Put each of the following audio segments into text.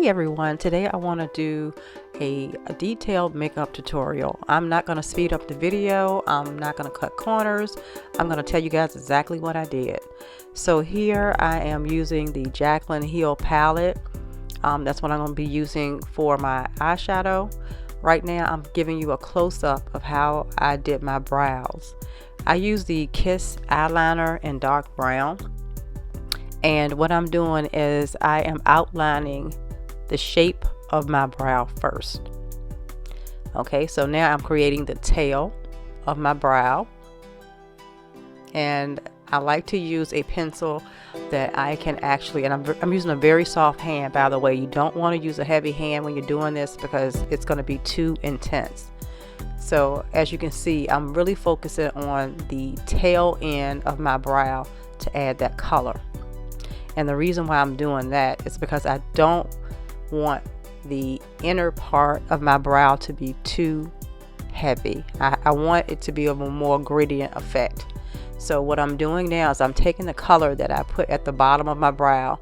Hey everyone, today I want to do a detailed makeup tutorial. I'm not going to speed up the video, I'm not going to cut corners, I'm going to tell you guys exactly what I did. So here I am using the Jaclyn Hill palette. That's what I'm going to be using for my eyeshadow. Right now I'm giving you a close-up of how I did my brows. I use the Kiss eyeliner in dark brown. And what I'm doing is I am outlining the shape of my brow first. Okay, so now I'm creating the tail of my brow. And I like to use a pencil that I can actually, and I'm using a very soft hand, by the way. You don't want to use a heavy hand when you're doing this because it's going to be too intense. So as you can see, I'm really focusing on the tail end of my brow to add that color. And the reason why I'm doing that is because I don't want the inner part of my brow to be too heavy. I want it to be of a more gradient effect. So what I'm doing now is I'm taking the color that I put at the bottom of my brow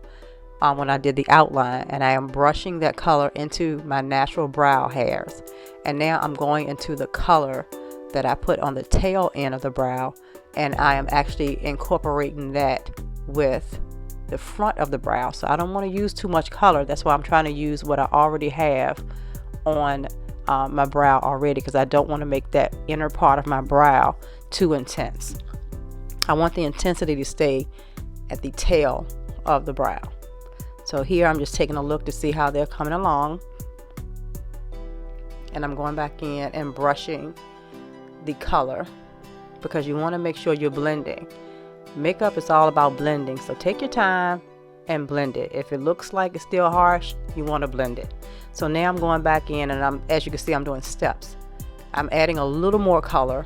when I did the outline, and I am brushing that color into my natural brow hairs. And now I'm going into the color that I put on the tail end of the brow, and I am actually incorporating that with the front of the brow. So I don't want to use too much color. That's why I'm trying to use what I already have on my brow already, because I don't want to make that inner part of my brow too intense. I want the intensity to stay at the tail of the brow. So here I'm just taking a look to see how they're coming along, and I'm going back in and brushing the color because you want to make sure you're blending. Makeup is all about blending, so take your time and blend it. If it looks like it's still harsh, you want to blend it. So now I'm going back in, and as you can see, I'm doing steps. I'm adding a little more color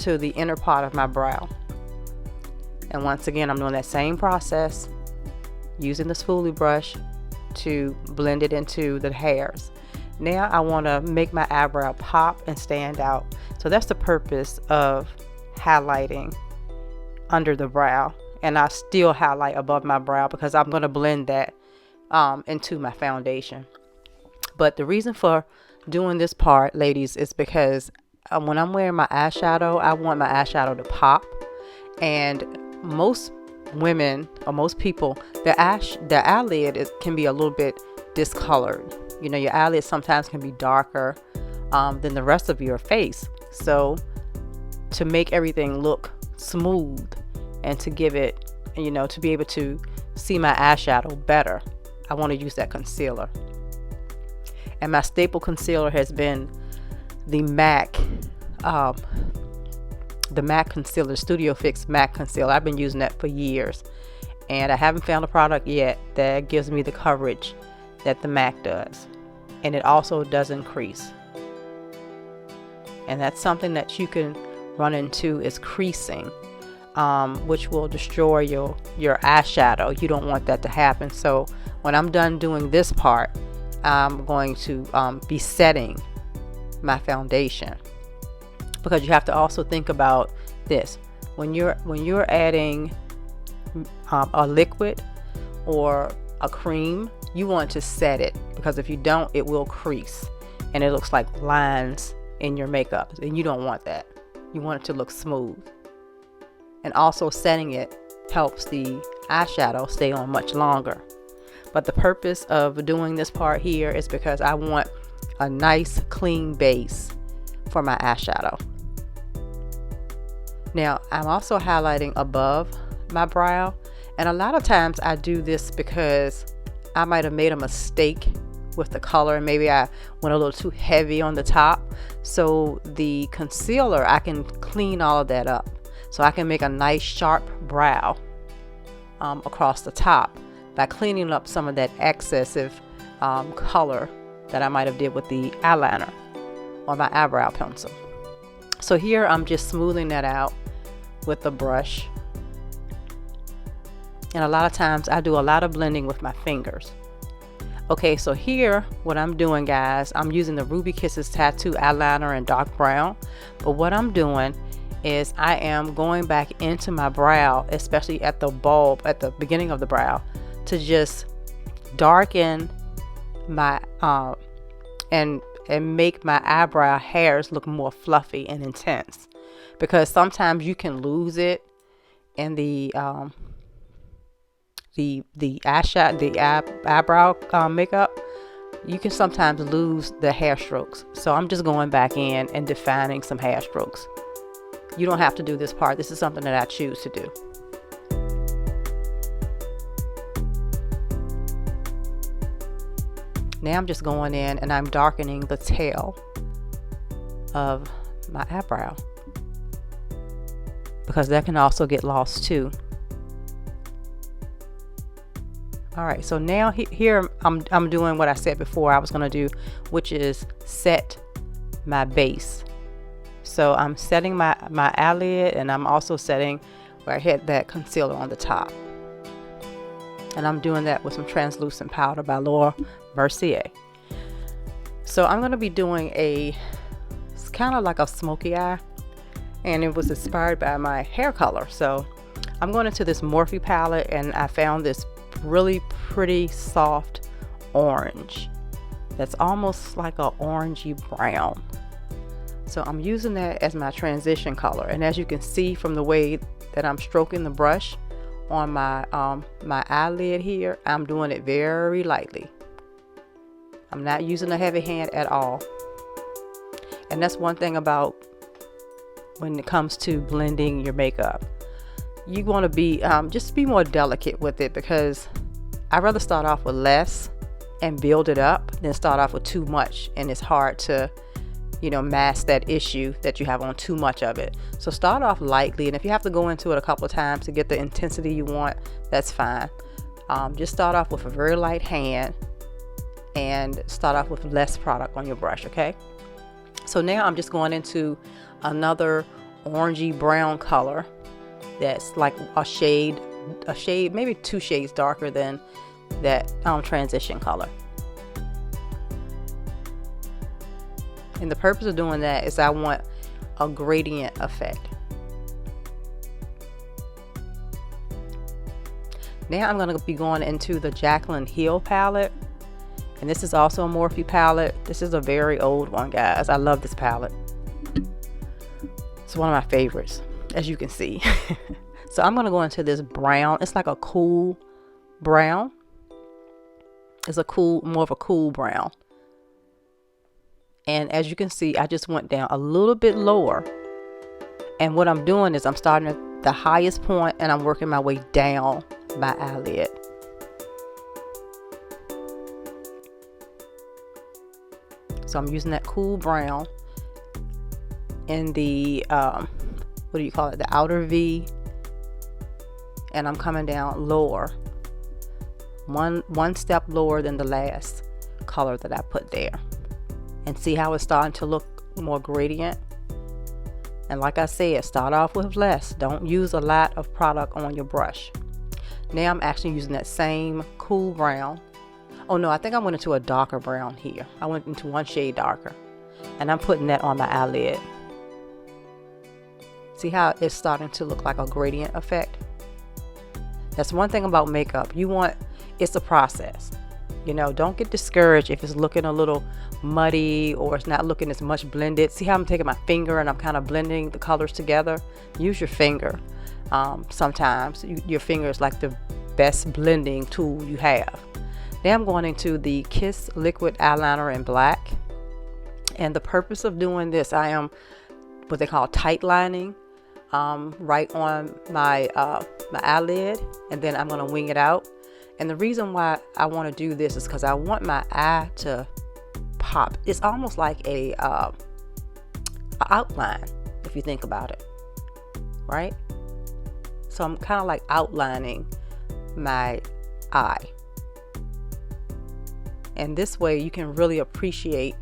to the inner part of my brow. And once again, I'm doing that same process using the spoolie brush to blend it into the hairs. Now I want to make my eyebrow pop and stand out. So that's the purpose of highlighting under the brow, and I still highlight above my brow because I'm going to blend that into my foundation. But the reason for doing this part, ladies, is because when I'm wearing my eyeshadow, I want my eyeshadow to pop. And most women, or most people, their eyelid can be a little bit discolored. You know, your eyelid sometimes can be darker than the rest of your face. So to make everything look smooth and to give it, you know, to be able to see my eyeshadow better, I want to use that concealer. And my staple concealer has been the MAC concealer, Studio Fix MAC concealer. I've been using that for years, and I haven't found a product yet that gives me the coverage that the MAC does, and it also doesn't crease. And that's something that you can run into, is creasing, which will destroy your eyeshadow. You don't want that to happen. So when I'm done doing this part, I'm going to be setting my foundation, because you have to also think about this when you're adding a liquid or a cream. You want to set it, because if you don't, it will crease and it looks like lines in your makeup, and you don't want that. You want it to look smooth. And also setting it helps the eyeshadow stay on much longer. But the purpose of doing this part here is because I want a nice clean base for my eyeshadow. Now I'm also highlighting above my brow, and a lot of times I do this because I might have made a mistake with the color, and maybe I went a little too heavy on the top. So the concealer, I can clean all of that up, so I can make a nice sharp brow across the top by cleaning up some of that excessive color that I might have did with the eyeliner or my eyebrow pencil. So here I'm just smoothing that out with the brush, and a lot of times I do a lot of blending with my fingers. Okay, so here what I'm doing, guys, I'm using the Ruby Kisses Tattoo eyeliner in dark brown, but what I'm doing is I am going back into my brow, especially at the bulb, at the beginning of the brow, to just darken my and make my eyebrow hairs look more fluffy and intense, because sometimes you can lose it in the eyebrow makeup. You can sometimes lose the hair strokes. So I'm just going back in and defining some hair strokes. You don't have to do this part. This is something that I choose to do. Now I'm just going in and I'm darkening the tail of my eyebrow, because that can also get lost too. All right, so now here I'm doing what I said before I was going to do, which is set my base. So I'm setting my eyelid, and I'm also setting where I had that concealer on the top. And I'm doing that with some translucent powder by Laura Mercier. So I'm going to be doing it's kind of like a smoky eye, and it was inspired by my hair color. So I'm going into this Morphe palette, and I found this really pretty soft orange that's almost like a orangey brown. So I'm using that as my transition color, and as you can see from the way that I'm stroking the brush on my eyelid here, I'm doing it very lightly. I'm not using a heavy hand at all. And that's one thing about when it comes to blending your makeup. You want to be just be more delicate with it, because I'd rather start off with less and build it up than start off with too much, and it's hard to mask that issue that you have on too much of it. So start off lightly, and if you have to go into it a couple of times to get the intensity you want, that's fine. Just start off with a very light hand and start off with less product on your brush, okay? So now I'm just going into another orangey brown color that's like a shade, maybe 2 shades darker than that transition color. And the purpose of doing that is I want a gradient effect. Now I'm going to be going into the Jaclyn Hill palette, and this is also a Morphe palette. This is a very old one, guys. I love this palette. It's one of my favorites, as you can see. So I'm going to go into this brown. It's like a cool brown. It's more of a cool brown. And as you can see, I just went down a little bit lower. And what I'm doing is I'm starting at the highest point and I'm working my way down my eyelid. So I'm using that cool brown in the, what do you call it? The outer V. And I'm coming down lower. One step lower than the last color that I put there. And see how it's starting to look more gradient. And like I said, start off with less. Don't use a lot of product on your brush. Now I'm actually using that same cool brown. Oh no, I think I went into a darker brown here. I went into 1 shade darker. And I'm putting that on my eyelid. See how it's starting to look like a gradient effect? That's one thing about makeup. It's a process. Don't get discouraged if it's looking a little muddy or it's not looking as much blended. See how I'm taking my finger and I'm kind of blending the colors together? Use your finger. Sometimes your finger is like the best blending tool you have. Now I'm going into the Kiss liquid eyeliner in black, and the purpose of doing this, I am what they call tight lining right on my eyelid, and then I'm going to wing it out. And the reason why I want to do this is because I want my eye to pop. It's almost like a outline, if you think about it, right? So I'm kind of like outlining my eye. And this way you can really appreciate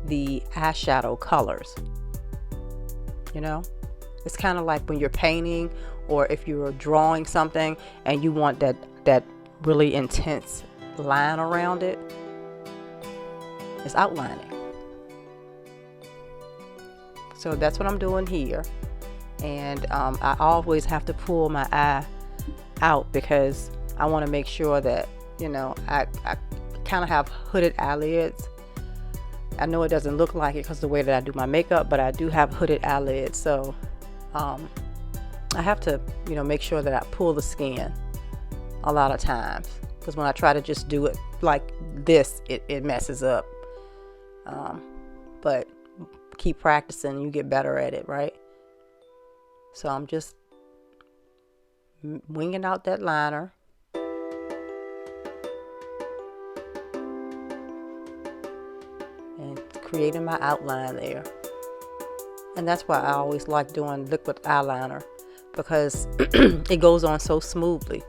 the eyeshadow colors. It's kind of like when you're painting, or if you're drawing something and you want that really intense line around it. It's outlining. So that's what I'm doing here. And I always have to pull my eye out because I want to make sure that I kind of have hooded eyelids. I know it doesn't look like it because of the way that I do my makeup, but I do have hooded eyelids. So I have to, make sure that I pull the skin a lot of times, because when I try to just do it like this, it messes up. But keep practicing, you get better at it, right? So I'm just winging out that liner. And creating my outline there. And that's why I always like doing liquid eyeliner, because it goes on so smoothly.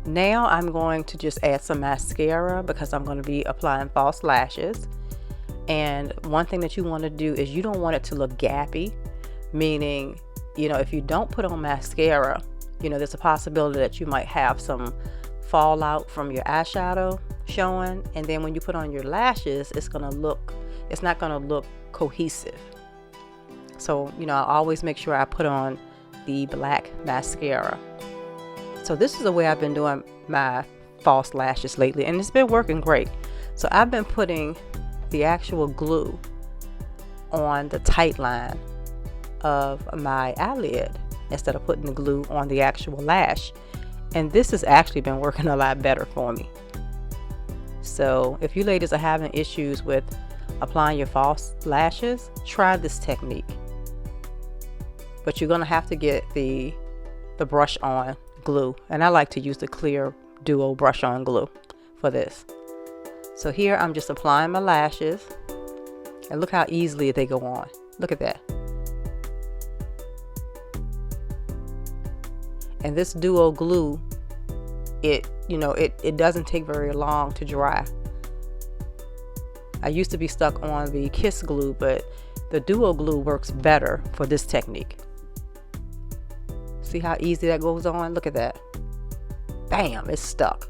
Now I'm going to just add some mascara, because I'm going to be applying false lashes. And one thing that you want to do is you don't want it to look gappy, meaning, if you don't put on mascara, there's a possibility that you might have some fallout from your eyeshadow showing, and then when you put on your lashes, it's not going to look cohesive. So, I always make sure I put on the black mascara. So this is the way I've been doing my false lashes lately, and it's been working great. So I've been putting the actual glue on the tight line of my eyelid instead of putting the glue on the actual lash. And this has actually been working a lot better for me. So if you ladies are having issues with applying your false lashes, try this technique. But you're going to have to get the brush on glue. And I like to use the clear duo brush on glue for this. So here I'm just applying my lashes. And look how easily they go on. Look at that. And this duo glue, it doesn't take very long to dry. I used to be stuck on the kiss glue, but the duo glue works better for this technique. See how easy that goes on? Look at that. Bam, it's stuck.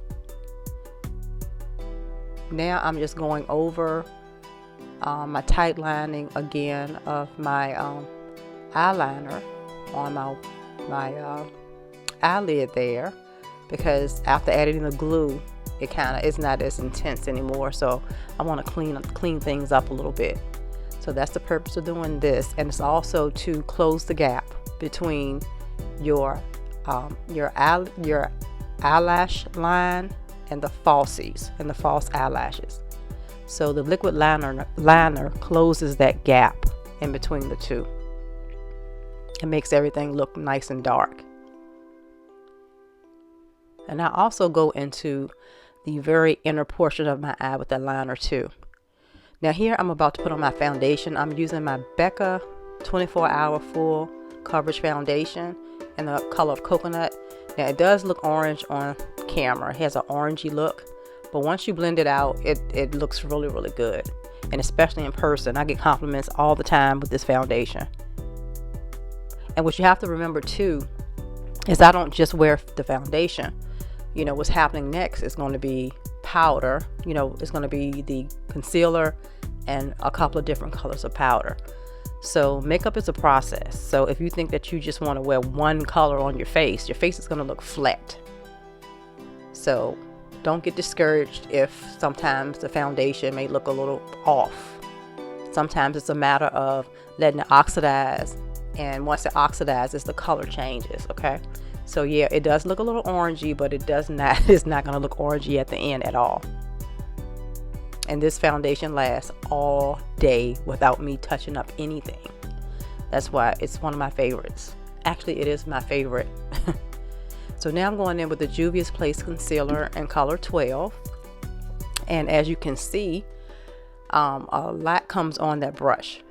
Now I'm just going over my tight lining again of my eyeliner on my eyelid there, because after adding the glue, it's not as intense anymore. So I want to clean things up a little bit. So that's the purpose of doing this, and it's also to close the gap between your eyelash line and the falsies and the false eyelashes. So the liquid liner closes that gap in between the two. It makes everything look nice and dark. And I also go into the very inner portion of my eye with the liner too. Now here I'm about to put on my foundation. I'm using my Becca 24-hour full coverage foundation in the color of coconut. Now it does look orange on camera. It has an orangey look, but once you blend it out, it looks really, really good. And especially in person, I get compliments all the time with this foundation. And what you have to remember too is I don't just wear the foundation. What's happening next is going to be powder. It's going to be the concealer and a couple of different colors of powder. So makeup is a process. So if you think that you just want to wear one color on your face is going to look flat. So don't get discouraged if sometimes the foundation may look a little off. Sometimes it's a matter of letting it oxidize, and once it oxidizes, the color changes. Okay. So yeah, it does look a little orangey, but it's not going to look orangey at the end at all. And this foundation lasts all day without me touching up anything. That's why it's one of my favorites. Actually, it is my favorite. So now I'm going in with the Juvia's Place concealer in color 12. And as you can see, a lot comes on that brush.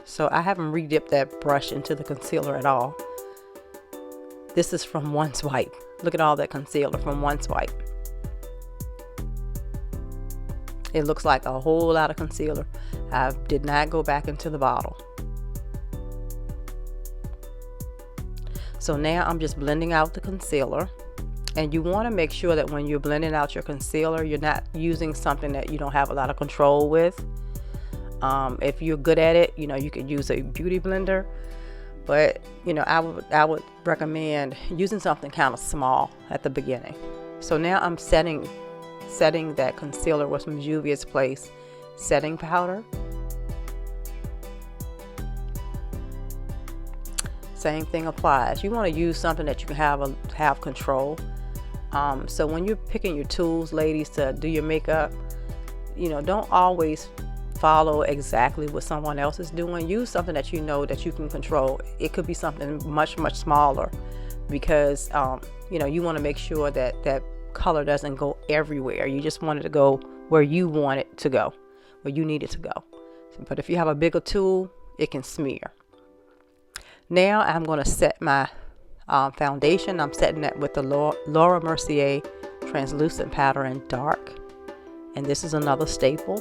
So I haven't re-dipped that brush into the concealer at all. This is from one swipe. Look at all that concealer from one swipe. It looks like a whole lot of concealer. I did not go back into the bottle. So now I'm just blending out the concealer. And you want to make sure that when you're blending out your concealer, you're not using something that you don't have a lot of control with. If you're good at it, you could use a beauty blender. But, I would recommend using something kind of small at the beginning. So now I'm setting setting that concealer with some Juvia's Place setting powder. Same thing applies. You want to use something that you can have control. So when you're picking your tools, ladies, to do your makeup, don't always follow exactly what someone else is doing. Use something that you know that you can control. It could be something much smaller, because you want to make sure that that color doesn't go everywhere. You just want it to go where you want it to go, where you need it to go. But if you have a bigger tool, it can smear. Now I'm going to set my foundation. I'm setting that with the Laura Mercier translucent powder in dark, and this is another staple.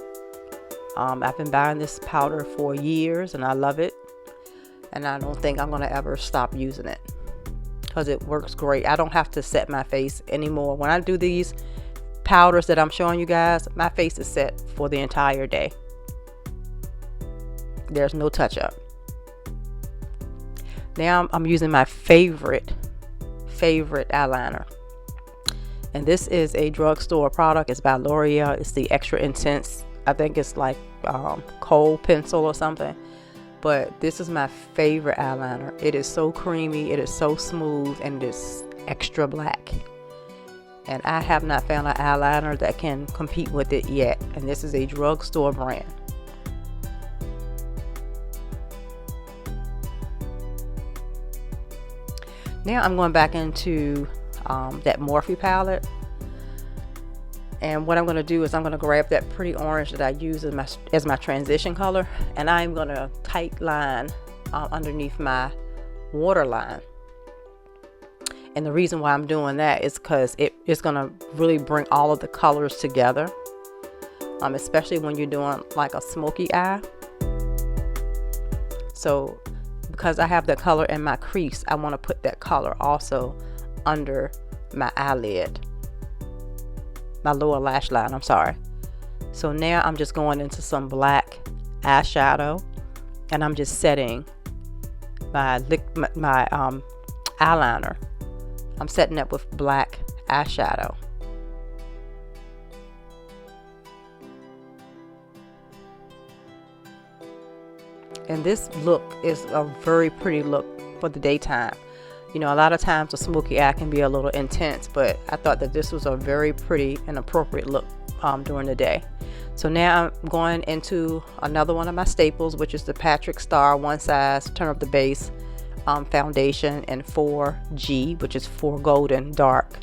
I've been buying this powder for years and I love it, and I don't think I'm going to ever stop using it because it works great. I don't have to set my face anymore. When I do these powders that I'm showing you guys, my face is set for the entire day. There's no touch up. Now I'm using my favorite eyeliner, and this is a drugstore product. It's by L'Oreal. It's the Extra Intense, I think it's like coal pencil or something, but this is my favorite eyeliner. It is so creamy, it is so smooth, and it is extra black, and I have not found an eyeliner that can compete with it yet, and this is a drugstore brand. Now I'm going back into that Morphe palette, and what I'm going to do is I'm going to grab that pretty orange that I use as my transition color, and I'm going to tight line underneath my waterline. And the reason why I'm doing that is because it's going to really bring all of the colors together, especially when you're doing like a smoky eye. So because I have that color in my crease, I want to put that color also under my eyelid, my lower lash line, I'm sorry. So now I'm just going into some black eyeshadow, and I'm just setting my eyeliner. I'm setting it with black eyeshadow. And this look is a very pretty look for the daytime. A lot of times a smoky eye can be a little intense, but I thought that this was a very pretty and appropriate look during the day. So now I'm going into another one of my staples, which is the Patrick Star One Size Turn Up the Base foundation in 4G, which is for golden dark.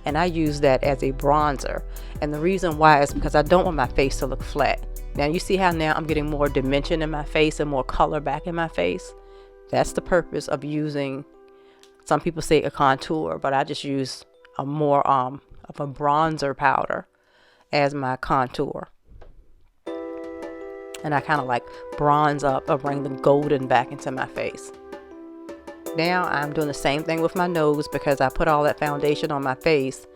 And I use that as a bronzer. And the reason why is because I don't want my face to look flat. Now you see how now I'm getting more dimension in my face and more color back in my face. That's the purpose of using, some people say a contour, but I just use a more of a bronzer powder as my contour. And I kind of like bronze up or bring the golden back into my face. Now I'm doing the same thing with my nose, because I put all that foundation on my face,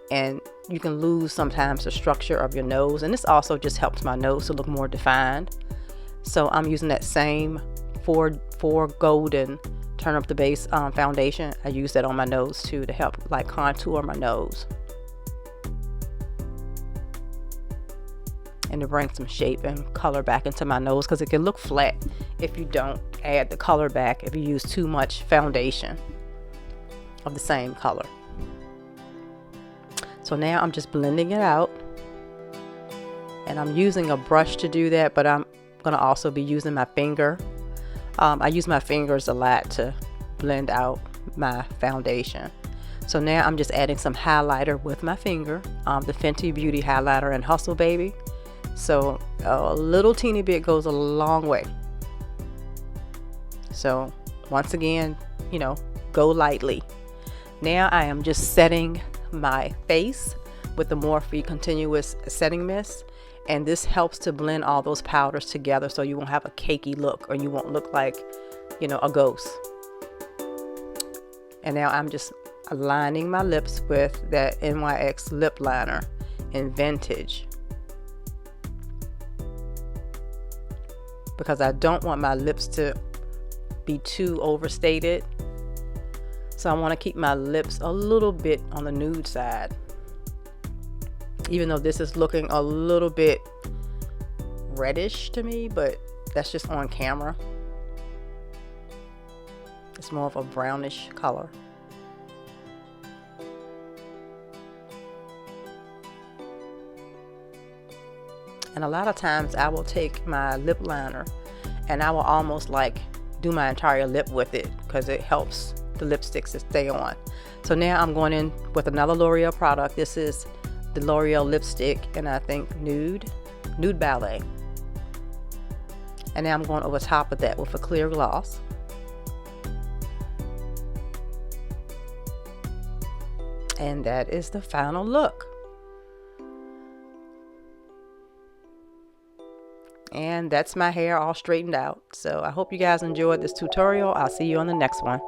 and you can lose sometimes the structure of your nose, and this also just helps my nose to look more defined. So I'm using that same four golden Turn Up the Base foundation. I use that on my nose too to help like contour my nose and to bring some shape and color back into my nose, because it can look flat if you don't add the color back, if you use too much foundation of the same color. So now I'm just blending it out, and I'm using a brush to do that, but I'm gonna also be using my finger. I use my fingers a lot to blend out my foundation. So now I'm just adding some highlighter with my finger, the Fenty Beauty highlighter in Hustle Baby. So a little teeny bit goes a long way. So once again, go lightly. Now I am just setting my face with the Morphe Continuous Setting Mist, and this helps to blend all those powders together so you won't have a cakey look, or you won't look like a ghost. And now I'm just aligning my lips with that NYX lip liner in Vintage, because I don't want my lips to be too overstated. So I want to keep my lips a little bit on the nude side. even though this is looking a little bit reddish to me, but that's just on camera. It's more of a brownish color. And a lot of times I will take my lip liner and I will almost like do my entire lip with it because it helps the lipsticks to stay on. So now I'm going in with another L'Oreal product. This is the L'Oreal lipstick, and I think Nude Ballet. And now I'm going over top of that with a clear gloss. And that is the final look. And that's my hair all straightened out. So I hope you guys enjoyed this tutorial. I'll see you on the next one.